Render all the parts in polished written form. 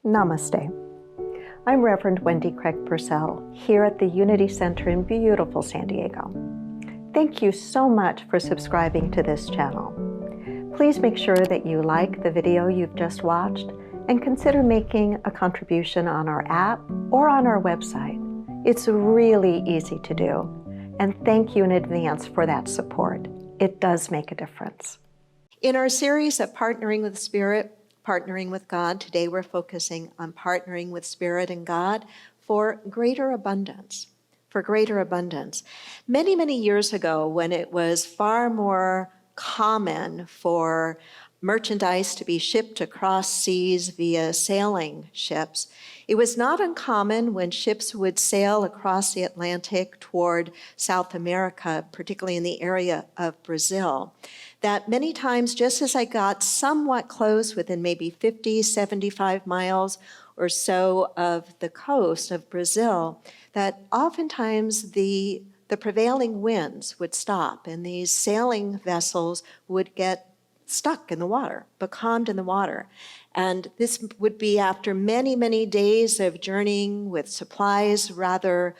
Namaste. I'm Reverend Wendy Craig-Purcell here at the Unity Center in beautiful San Diego. Thank you so much for subscribing to this channel. Please make sure that you like the video you've just watched and consider making a contribution on our app or on our website. It's really easy to do, and thank you in advance for that support. It does make a difference. In our series of Partnering with Spirit, Partnering with God, today we're focusing on partnering with Spirit and God for greater abundance. For greater abundance. Many, many years ago, when it was far more common for merchandise to be shipped across seas via sailing ships, it was not uncommon when ships would sail across the Atlantic toward South America, particularly in the area of Brazil, that many times, just as I got somewhat close, within maybe 50, 75 miles or so of the coast of Brazil, that oftentimes the prevailing winds would stop and these sailing vessels would get stuck in the water, becalmed in the water. And this would be after many, many days of journeying with supplies rather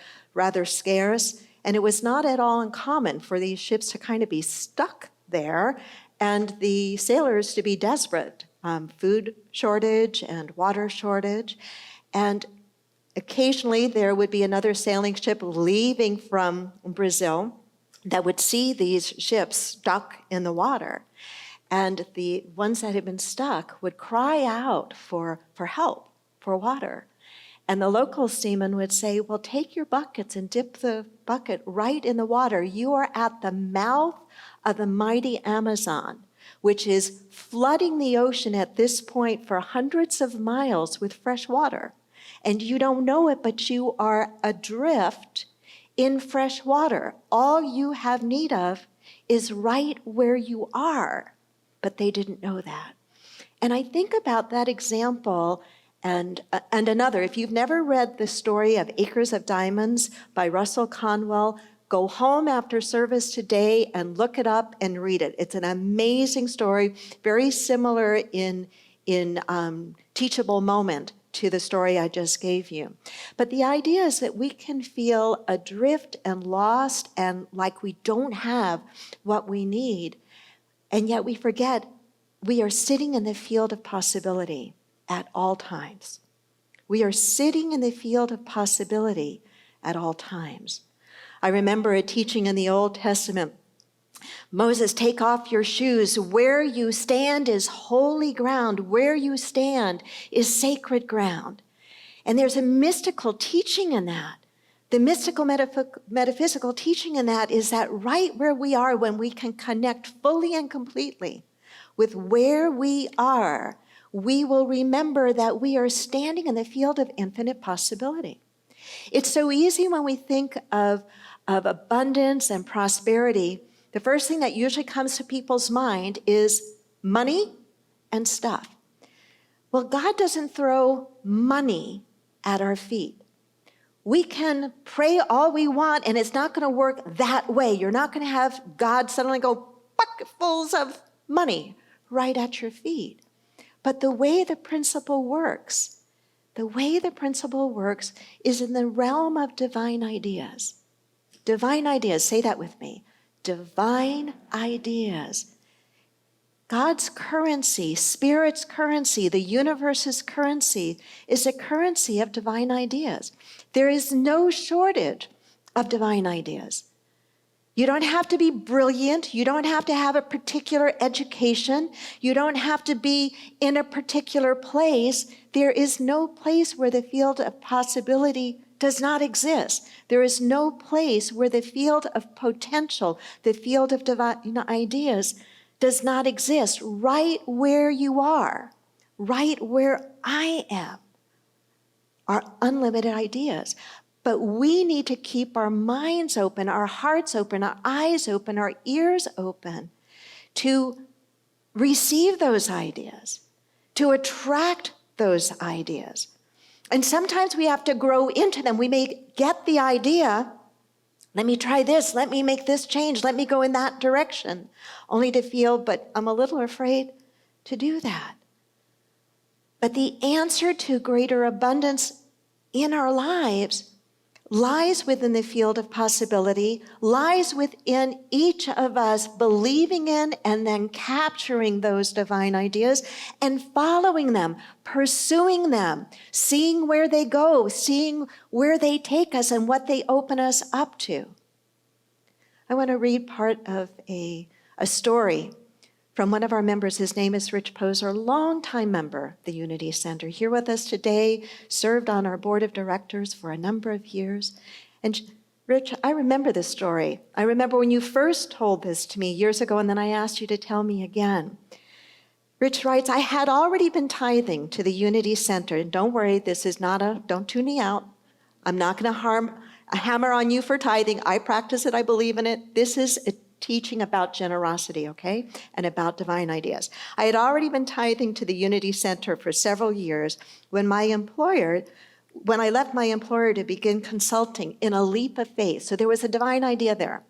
scarce. And it was not at all uncommon for these ships to kind of be stuck there and the sailors to be desperate. Food shortage and water shortage. And occasionally there would be another sailing ship leaving from Brazil that would see these ships stuck in the water. And the ones that had been stuck would cry out for help, for water. And the local seaman would say, well, take your buckets and dip the bucket right in the water. You are at the mouth of the mighty Amazon, which is flooding the ocean at this point for hundreds of miles with fresh water. And you don't know it, but you are adrift in fresh water. All you have need of is right where you are. But they didn't know that. And I think about that example and another. If you've never read the story of Acres of Diamonds by Russell Conwell, go home after service today and look it up and read it. It's an amazing story, very similar in teachable moment to the story I just gave you. But the idea is that we can feel adrift and lost and like we don't have what we need. And yet we forget we are sitting in the field of possibility at all times. We are sitting in the field of possibility at all times. I remember a teaching in the Old Testament. Moses, take off your shoes. Where you stand is holy ground. Where you stand is sacred ground. And there's a mystical teaching in that. The mystical metaphysical teaching in that is that right where we are, when we can connect fully and completely with where we are, we will remember that we are standing in the field of infinite possibility. It's so easy when we think of abundance and prosperity, the first thing that usually comes to people's mind is money and stuff. Well, God doesn't throw money at our feet. We can pray all we want, and it's not going to work that way. You're not going to have God suddenly go bucketfuls of money right at your feet. But the way the principle works is in the realm of divine ideas. Divine ideas, say that with me. Divine ideas. God's currency, Spirit's currency, the universe's currency is a currency of divine ideas. There is no shortage of divine ideas. You don't have to be brilliant. You don't have to have a particular education. You don't have to be in a particular place. There is no place where the field of possibility does not exist. There is no place where the field of potential, the field of divine ideas, does not exist. Right where you are, right where I am, are unlimited ideas. But we need to keep our minds open, our hearts open, our eyes open, our ears open to receive those ideas, to attract those ideas. And sometimes we have to grow into them. We may get the idea, let me try this, let me make this change, let me go in that direction, only to feel, but I'm a little afraid to do that. But the answer to greater abundance in our lives lies within the field of possibility, lies within each of us believing in and then capturing those divine ideas and following them, pursuing them, seeing where they go, seeing where they take us and what they open us up to. I want to read part of a story from one of our members. His name is Rich Poser, longtime member of the Unity Center, here with us today, served on our board of directors for a number of years. And Rich, I remember this story. I remember when you first told this to me years ago, and then I asked you to tell me again. Rich writes, I had already been tithing to the Unity Center, and don't worry, this is not don't tune me out. I'm not going to hammer on you for tithing. I practice it, I believe in it. This is a teaching about generosity, okay, and about divine ideas. I had already been tithing to the Unity Center for several years when I left my employer to begin consulting in a leap of faith. So there was a divine idea there.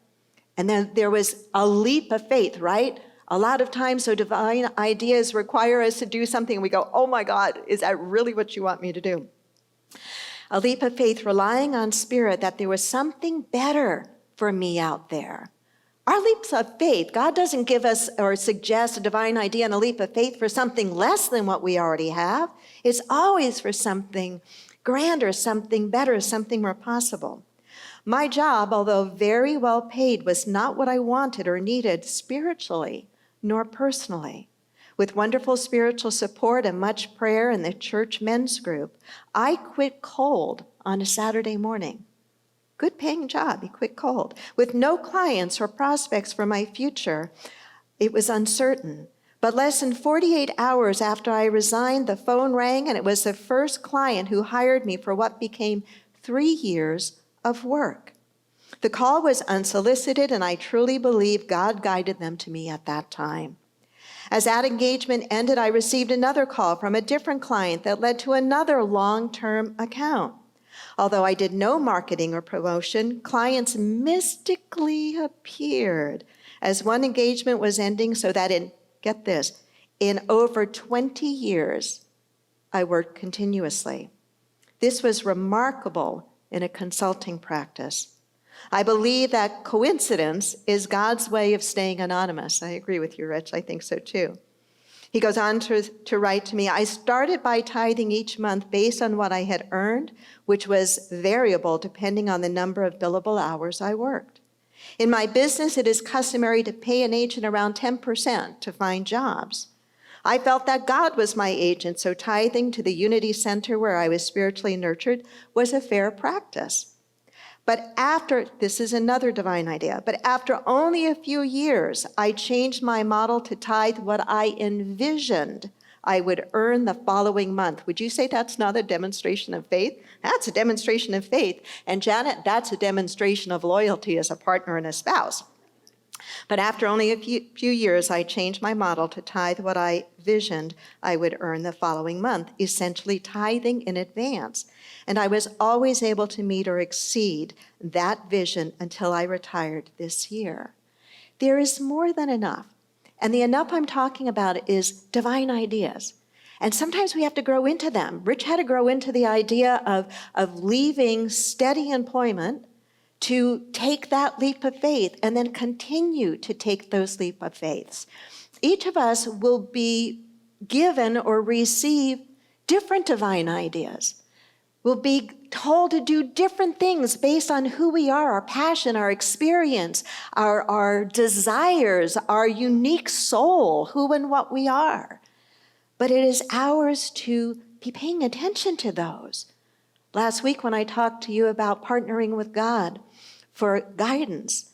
And then there was a leap of faith, right? A lot of times, so divine ideas require us to do something and we go, oh my God, is that really what you want me to do? A leap of faith, relying on spirit that there was something better for me out there. Our leaps of faith, God doesn't give us or suggest a divine idea and a leap of faith for something less than what we already have. It's always for something grander, something better, something more possible. My job, although very well paid, was not what I wanted or needed spiritually, nor personally. With wonderful spiritual support and much prayer in the church men's group, I quit cold on a Saturday morning. Good paying job, he quit cold. With no clients or prospects for my future, it was uncertain. But less than 48 hours after I resigned, the phone rang, and it was the first client who hired me for what became 3 years of work. The call was unsolicited, and I truly believe God guided them to me at that time. As that engagement ended, I received another call from a different client that led to another long-term account. Although I did no marketing or promotion, clients mystically appeared as one engagement was ending, so that in over 20 years, I worked continuously. This was remarkable in a consulting practice. I believe that coincidence is God's way of staying anonymous. I agree with you, Rich. I think so too. He goes on to write to me, I started by tithing each month based on what I had earned, which was variable depending on the number of billable hours I worked. In my business, it is customary to pay an agent around 10% to find jobs. I felt that God was my agent, so tithing to the Unity Center where I was spiritually nurtured was a fair practice. But this is another divine idea, but after only a few years, I changed my model to tithe what I envisioned I would earn the following month. Would you say that's not a demonstration of faith? That's a demonstration of faith. And Janet, that's a demonstration of loyalty as a partner and a spouse. But after only a few years, I changed my model to tithe what I visioned I would earn the following month, essentially tithing in advance. And I was always able to meet or exceed that vision until I retired this year. There is more than enough. And the enough I'm talking about is divine ideas. And sometimes we have to grow into them. Rich had to grow into the idea of leaving steady employment to take that leap of faith and then continue to take those leap of faiths. Each of us will be given or receive different divine ideas. We'll be told to do different things based on who we are, our passion, our experience, our desires, our unique soul, who and what we are. But it is ours to be paying attention to those. Last week when I talked to you about partnering with God for guidance,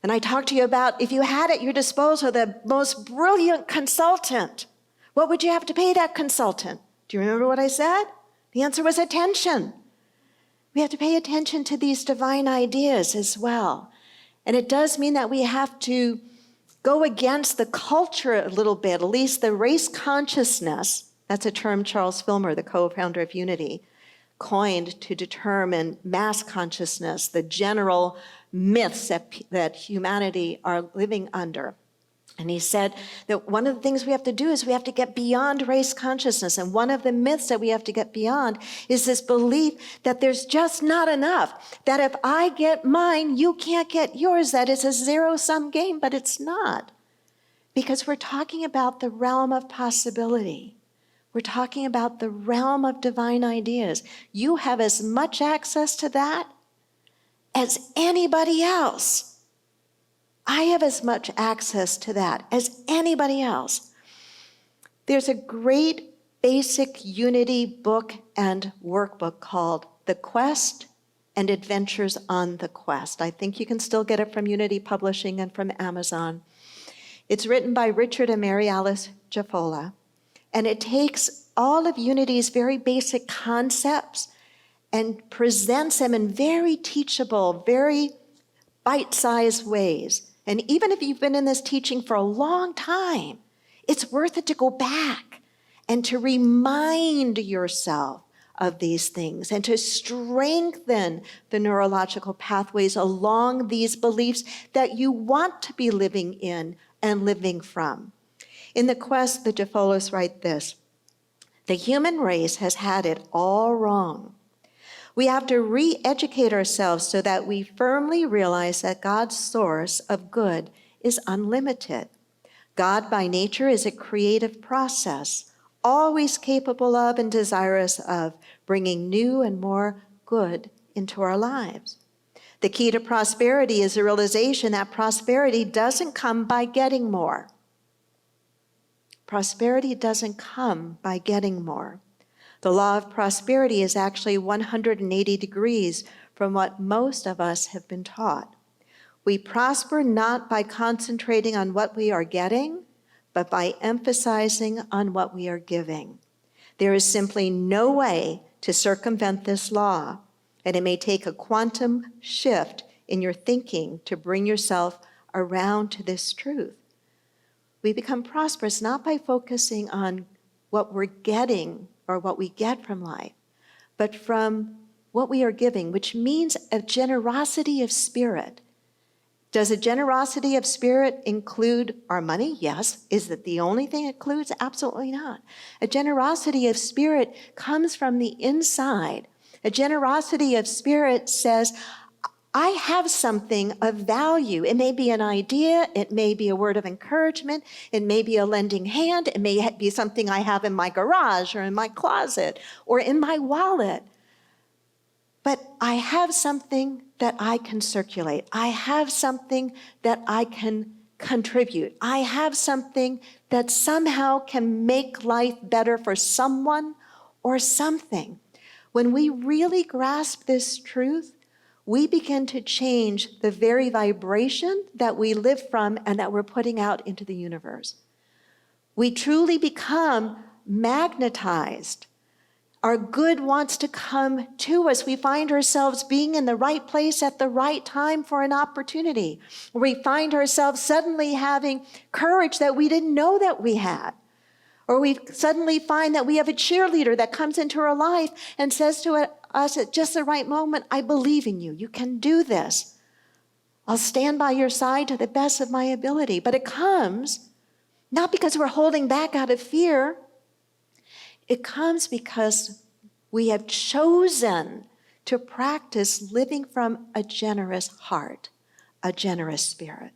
and I talked to you about if you had at your disposal the most brilliant consultant, what would you have to pay that consultant? Do you remember what I said? The answer was attention. We have to pay attention to these divine ideas as well. And it does mean that we have to go against the culture a little bit, at least the race consciousness. That's a term Charles Filmer, the co-founder of Unity, coined to determine mass consciousness, the general myths that humanity are living under. And he said that one of the things we have to do is we have to get beyond race consciousness. And one of the myths that we have to get beyond is this belief that there's just not enough. That if I get mine, you can't get yours. That it's a zero-sum game, but it's not. Because we're talking about the realm of possibility. We're talking about the realm of divine ideas. You have as much access to that as anybody else. I have as much access to that as anybody else. There's a great basic unity book and workbook called The Quest and Adventures on the Quest. I think you can still get it from Unity Publishing and from Amazon. It's written by Richard and Mary Alice Jaffola, and it takes all of Unity's very basic concepts and presents them in very teachable, very bite-sized ways. And even if you've been in this teaching for a long time, it's worth it to go back and to remind yourself of these things and to strengthen the neurological pathways along these beliefs that you want to be living in and living from. In The Quest, the Jaffolas write this: the human race has had it all wrong. We have to re-educate ourselves so that we firmly realize that God's source of good is unlimited. God by nature is a creative process, always capable of and desirous of bringing new and more good into our lives. The key to prosperity is the realization that prosperity doesn't come by getting more. Prosperity doesn't come by getting more. The law of prosperity is actually 180 degrees from what most of us have been taught. We prosper not by concentrating on what we are getting, but by emphasizing on what we are giving. There is simply no way to circumvent this law, and it may take a quantum shift in your thinking to bring yourself around to this truth. We become prosperous not by focusing on what we're getting or what we get from life, but from what we are giving, which means a generosity of spirit. Does a generosity of spirit include our money? Yes. Is it the only thing it includes? Absolutely not. A generosity of spirit comes from the inside. A generosity of spirit says, I have something of value. It may be an idea, it may be a word of encouragement, it may be a lending hand, it may be something I have in my garage or in my closet or in my wallet. But I have something that I can circulate. I have something that I can contribute. I have something that somehow can make life better for someone or something. When we really grasp this truth, we begin to change the very vibration that we live from and that we're putting out into the universe. We truly become magnetized. Our good wants to come to us. We find ourselves being in the right place at the right time for an opportunity. We find ourselves suddenly having courage that we didn't know that we had. Or we suddenly find that we have a cheerleader that comes into our life and says to us at just the right moment, I believe in you. You can do this. I'll stand by your side to the best of my ability. But it comes not because we're holding back out of fear. It comes because we have chosen to practice living from a generous heart, a generous spirit.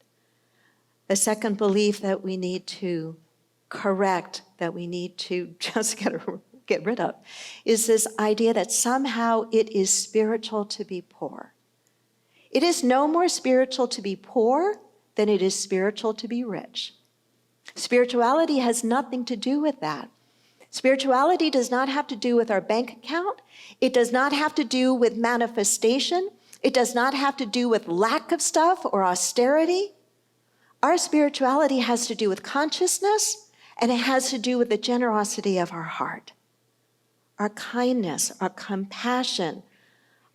The second belief that we need to correct, that we need to just get rid of, is this idea that somehow it is spiritual to be poor. It is no more spiritual to be poor than it is spiritual to be rich. Spirituality has nothing to do with that. Spirituality does not have to do with our bank account. It does not have to do with manifestation. It does not have to do with lack of stuff or austerity. Our spirituality has to do with consciousness, and it has to do with the generosity of our heart, our kindness, our compassion,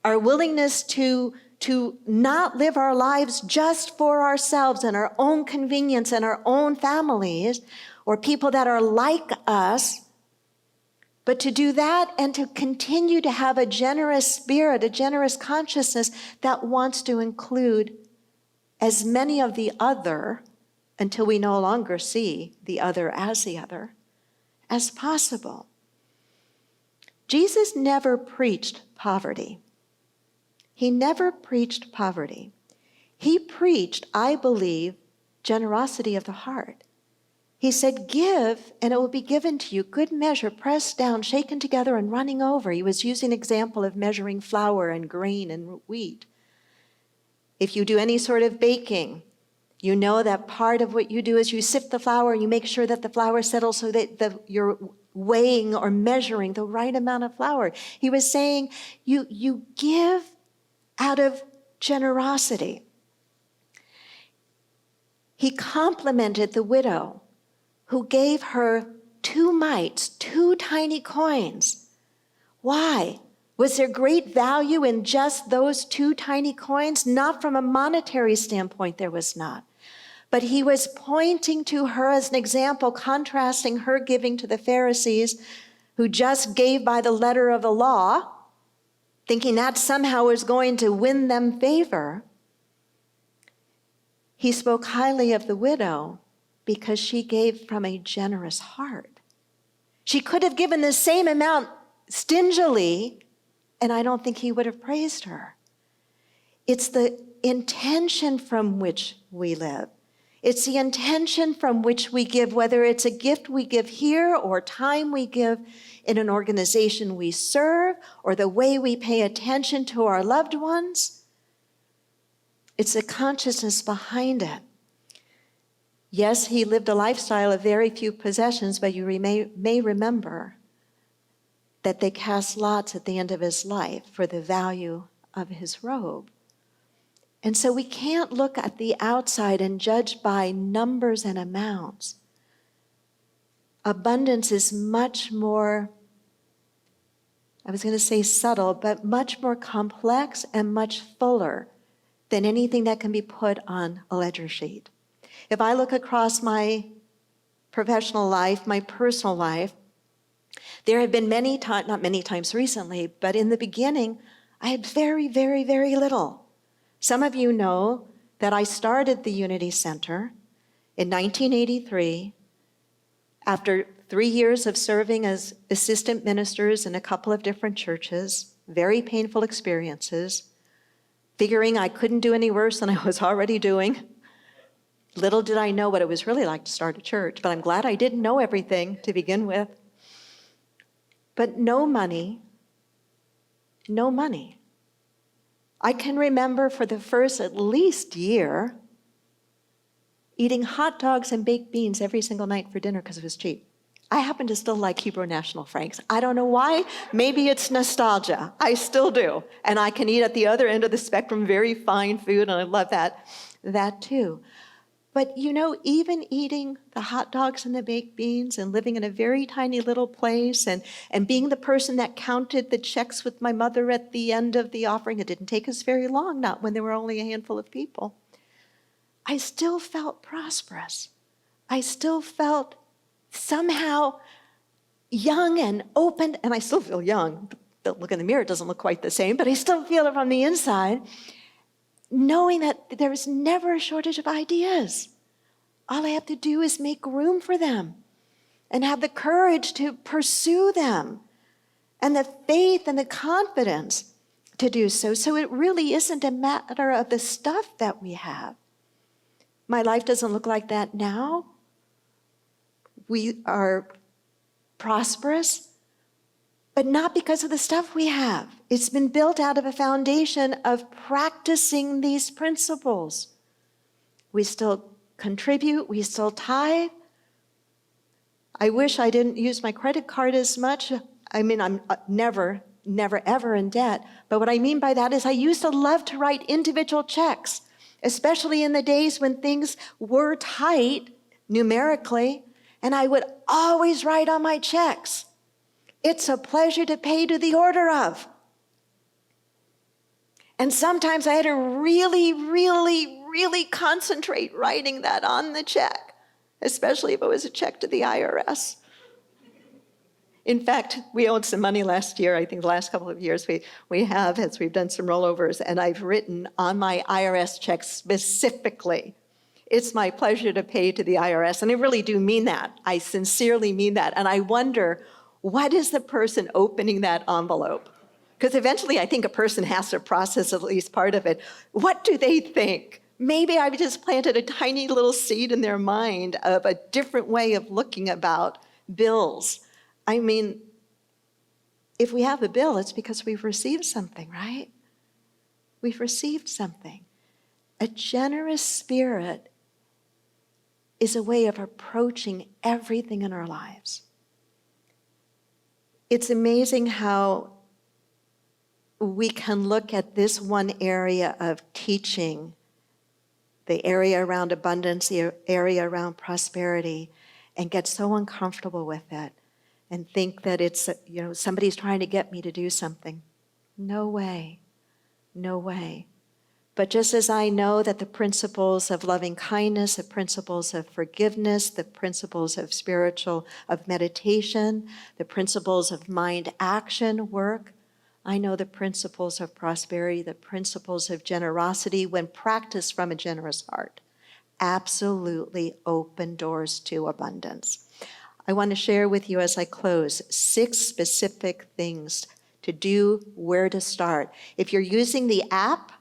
our willingness to not live our lives just for ourselves and our own convenience and our own families or people that are like us, but to do that and to continue to have a generous spirit, a generous consciousness that wants to include as many of the other until we no longer see the other as possible. Jesus never preached poverty. He never preached poverty. He preached, I believe, generosity of the heart. He said, give, and it will be given to you, good measure, pressed down, shaken together, and running over. He was using an example of measuring flour and grain and wheat. If you do any sort of baking, you know that part of what you do is you sift the flour and you make sure that the flour settles so that you're weighing or measuring the right amount of flour. He was saying, you give out of generosity. He complimented the widow who gave her 2 mites, 2 tiny coins. Why? Was there great value in just those 2 tiny coins? Not from a monetary standpoint, there was not. But he was pointing to her as an example, contrasting her giving to the Pharisees who just gave by the letter of the law, thinking that somehow was going to win them favor. He spoke highly of the widow because she gave from a generous heart. She could have given the same amount stingily, and I don't think he would have praised her. It's the intention from which we live. It's the intention from which we give, whether it's a gift we give here or time we give in an organization we serve or the way we pay attention to our loved ones. It's the consciousness behind it. Yes, he lived a lifestyle of very few possessions, but you may remember that they cast lots at the end of his life for the value of his robe. And so we can't look at the outside and judge by numbers and amounts. Abundance is much more, I was going to say subtle, but much more complex and much fuller than anything that can be put on a ledger sheet. If I look across my professional life, my personal life, there have been many times, not many times recently, but in the beginning, I had very, very, very little. Some of you know that I started the Unity Center in 1983 after 3 years of serving as assistant ministers in a couple of different churches, very painful experiences, figuring I couldn't do any worse than I was already doing. Little did I know what it was really like to start a church, but I'm glad I didn't know everything to begin with. But no money. I can remember for the first at least year eating hot dogs and baked beans every single night for dinner because it was cheap. I happen to still like Hebrew National Franks. I don't know why. Maybe it's nostalgia. I still do. And I can eat at the other end of the spectrum very fine food, and I love that too. But you know, even eating the hot dogs and the baked beans and living in a very tiny little place and being the person that counted the checks with my mother at the end of the offering, it didn't take us very long, not when there were only a handful of people. I still felt prosperous. I still felt somehow young and open, and I still feel young. The look in the mirror doesn't look quite the same, but I still feel it from the inside. Knowing that there is never a shortage of ideas. All I have to do is make room for them and have the courage to pursue them and the faith and the confidence to do so. So it really isn't a matter of the stuff that we have. My life doesn't look like that now. We are prosperous, but not because of the stuff we have. It's been built out of a foundation of practicing these principles. We still contribute, we still tithe. I wish I didn't use my credit card as much. I mean, I'm never, ever in debt. But what I mean by that is I used to love to write individual checks, especially in the days when things were tight numerically, and I would always write on my checks, "It's a pleasure to pay to the order of." And sometimes I had to really, really, really concentrate writing that on the check, especially if it was a check to the IRS. In fact, we owed some money last year. I think the last couple of years we have, as we've done some rollovers, and I've written on my IRS check specifically, It's my pleasure to pay to the IRS. And I really do mean that. I sincerely mean that. And I wonder, what is the person opening that envelope? Because eventually I think a person has to process at least part of it. What do they think? Maybe I've just planted a tiny little seed in their mind of a different way of looking about bills. I mean, if we have a bill, it's because we've received something, right? We've received something. A generous spirit is a way of approaching everything in our lives. It's amazing how we can look at this one area of teaching, the area around abundance, the area around prosperity, and get so uncomfortable with it and think that it's, somebody's trying to get me to do something. No way. No way. But just as I know that the principles of loving kindness, the principles of forgiveness, the principles of of meditation, the principles of mind action work, I know the principles of prosperity, the principles of generosity, when practiced from a generous heart, absolutely open doors to abundance. I want to share with you as I close 6 specific things to do, where to start. If you're using the app,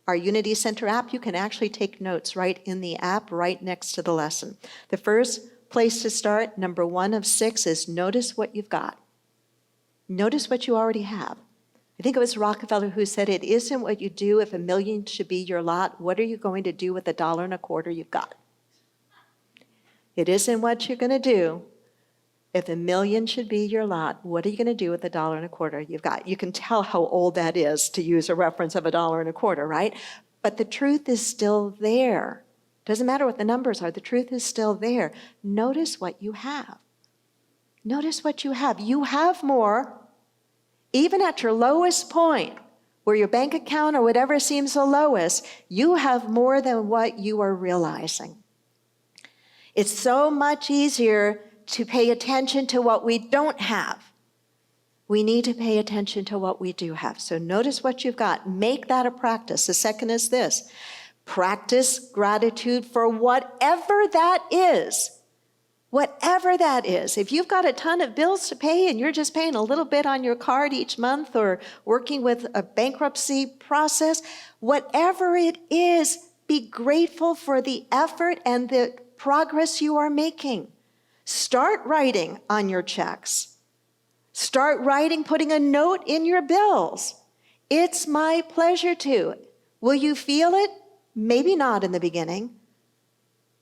our Unity Center app, you can actually take notes right in the app, right next to the lesson. The first place to start, number 1 of 6, is notice what you've got. Notice what you already have. I think it was Rockefeller who said, it isn't what you do if $1 million should be your lot. What are you going to do with $1.25 you've got? It isn't what you're going to do if $1 million should be your lot. What are you going to do with $1.25 you've got? You can tell how old that is, to use a reference of $1.25, right? But the truth is still there. Doesn't matter what the numbers are. The truth is still there. Notice what you have. Notice what you have. You have more. Even at your lowest point, where your bank account or whatever seems the lowest, you have more than what you are realizing. It's so much easier to pay attention to what we don't have. We need to pay attention to what we do have. So notice what you've got. Make that a practice. The second is this. Practice gratitude for whatever that is. Whatever that is. If you've got a ton of bills to pay and you're just paying a little bit on your card each month or working with a bankruptcy process, whatever it is, be grateful for the effort and the progress you are making. Start writing on your checks. Start writing, putting a note in your bills. It's my pleasure to. Will you feel it? Maybe not in the beginning.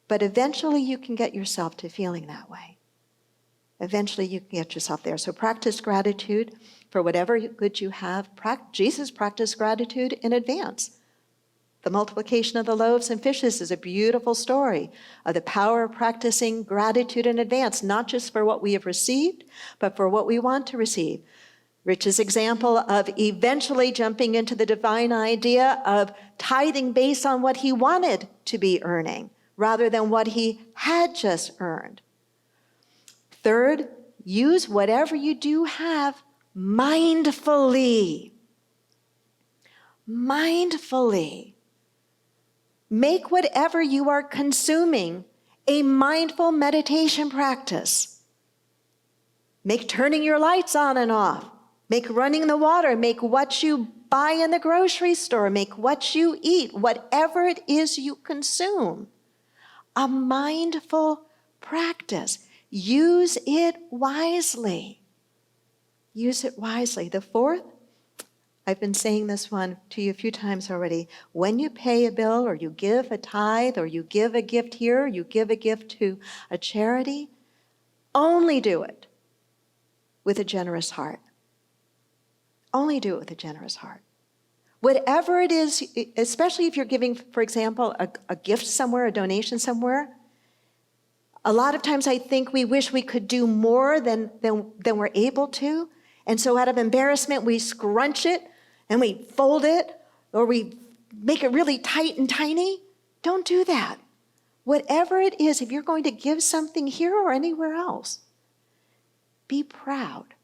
But eventually you can get yourself to feeling that way. Eventually you can get yourself there. So practice gratitude for whatever good you have. Jesus practiced gratitude in advance. The multiplication of the loaves and fishes is a beautiful story of the power of practicing gratitude in advance, not just for what we have received, but for what we want to receive. Rich's example of eventually jumping into the divine idea of tithing based on what he wanted to be earning, rather than what he had just earned. Third, use whatever you do have mindfully. Mindfully. Make whatever you are consuming a mindful meditation practice. Make turning your lights on and off. Make running the water. Make what you buy in the grocery store. Make what you eat. Whatever it is you consume. A mindful practice. Use it wisely. Use it wisely. The fourth, I've been saying this one to you a few times already. When you pay a bill or you give a tithe or you give a gift here, or you give a gift to a charity, only do it with a generous heart. Only do it with a generous heart. Whatever it is, especially if you're giving, for example, a gift somewhere, a donation somewhere, a lot of times I think we wish we could do more than we're able to. And so out of embarrassment, we scrunch it and we fold it or we make it really tight and tiny. Don't do that. Whatever it is, if you're going to give something here or anywhere else, be proud.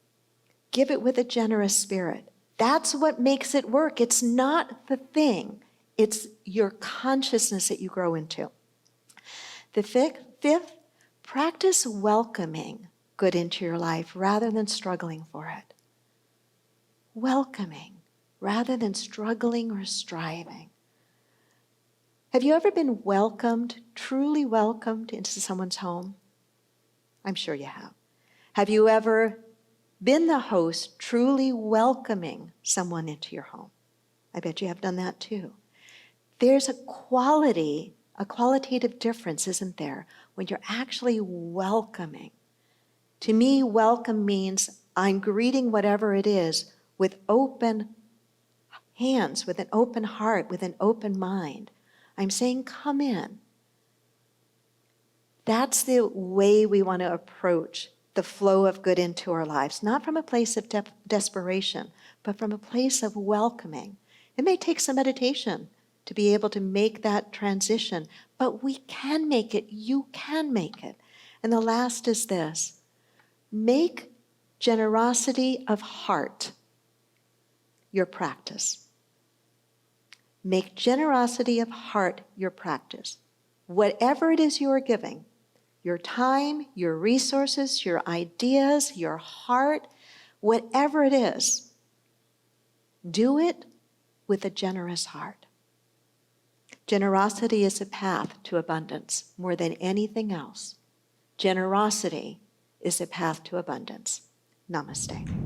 Give it with a generous spirit. That's what makes it work. It's not the thing. It's your consciousness that you grow into. The fifth, practice welcoming good into your life rather than struggling for it. Welcoming rather than struggling or striving. Have you ever been welcomed, truly welcomed into someone's home? I'm sure you have. Have you ever been the host, truly welcoming someone into your home? I bet you have done that too. There's a qualitative difference, isn't there, when you're actually welcoming. To me, welcome means I'm greeting whatever it is with open hands, with an open heart, with an open mind. I'm saying, come in. That's the way we want to approach the flow of good into our lives, not from a place of desperation, but from a place of welcoming. It may take some meditation to be able to make that transition, but we can make it. You can make it. And the last is this: make generosity of heart your practice. Make generosity of heart your practice. Whatever it is you are giving, your time, your resources, your ideas, your heart, whatever it is, do it with a generous heart. Generosity is a path to abundance more than anything else. Generosity is a path to abundance. Namaste.